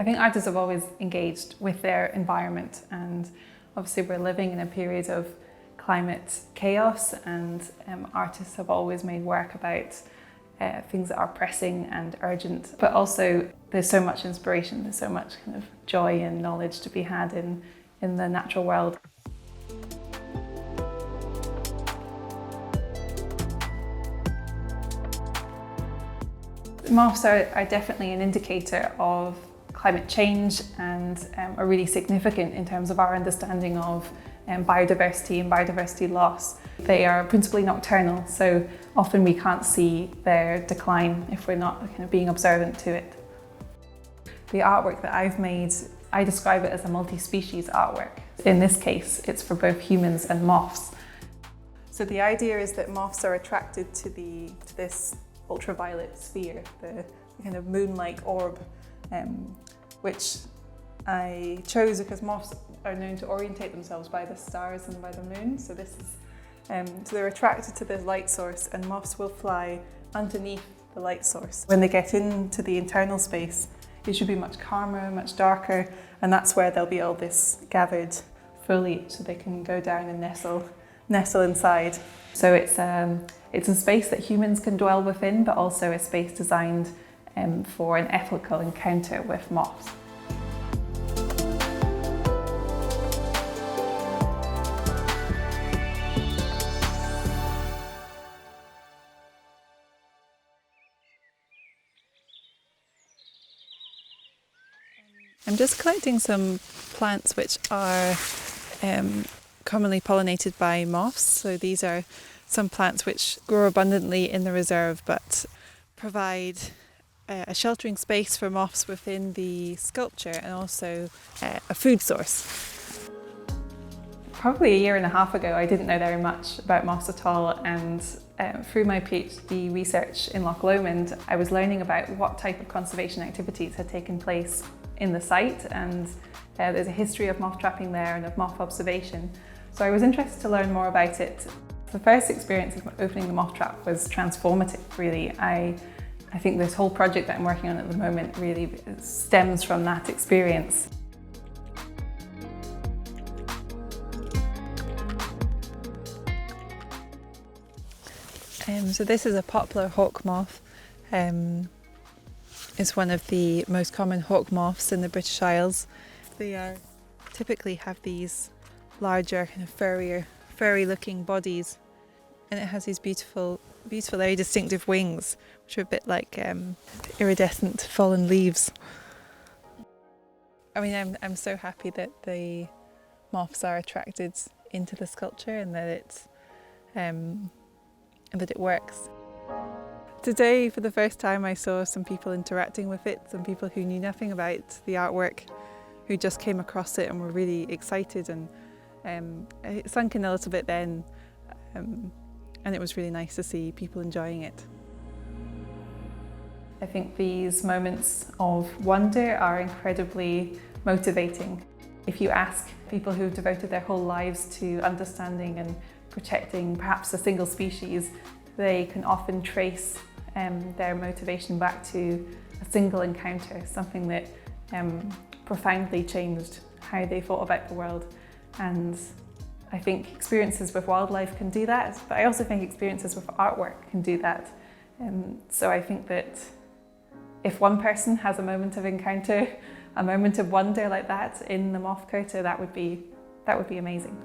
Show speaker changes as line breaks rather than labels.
I think artists have always engaged with their environment, and obviously we're living in a period of climate chaos, and artists have always made work about things that are pressing and urgent, but also there's so much inspiration, there's so much kind of joy and knowledge to be had in the natural world. Moths are definitely an indicator of climate change and are really significant in terms of our understanding of biodiversity and biodiversity loss. They are principally nocturnal, so often we can't see their decline if we're not kind of being observant to it. The artwork that I've made, I describe it as a multi-species artwork. In this case, it's for both humans and moths. So the idea is that moths are attracted to this ultraviolet sphere, the kind of moon-like orb, which I chose because moths are known to orientate themselves by the stars and by the moon. So this is, so they're attracted to this light source, and moths will fly underneath the light source. When they get into the internal space, it should be much calmer, much darker, and that's where there'll be all this gathered foliage, so they can go down and nestle inside. So it's a space that humans can dwell within, but also a space designed for an ethical encounter with moths. I'm just collecting some plants which are commonly pollinated by moths. So these are some plants which grow abundantly in the reserve but provide a sheltering space for moths within the sculpture, and also a food source. Probably a year and a half ago I didn't know very much about moths at all, and through my PhD research in Loch Lomond I was learning about what type of conservation activities had taken place in the site, and there's a history of moth trapping there and of moth observation. So I was interested to learn more about it. The first experience of opening the moth trap was transformative, really. I think this whole project that I'm working on at the moment really stems from that experience. So this is a poplar hawk moth. It's one of the most common hawk moths in the British Isles. They typically have these larger, kind of furry looking bodies, and it has these beautiful, very distinctive wings, which are a bit like iridescent fallen leaves. I mean, I'm so happy that the moths are attracted into the sculpture, and that it works. Today, for the first time, I saw some people interacting with it, some people who knew nothing about the artwork, who just came across it and were really excited, and it sunk in a little bit then, and it was really nice to see people enjoying it. I think these moments of wonder are incredibly motivating. If you ask people who've devoted their whole lives to understanding and protecting perhaps a single species, they can often trace their motivation back to a single encounter, something that profoundly changed how they thought about the world. And I think experiences with wildlife can do that, but I also think experiences with artwork can do that. So I think that if one person has a moment of encounter, a moment of wonder like that in the moth coat, that would be amazing.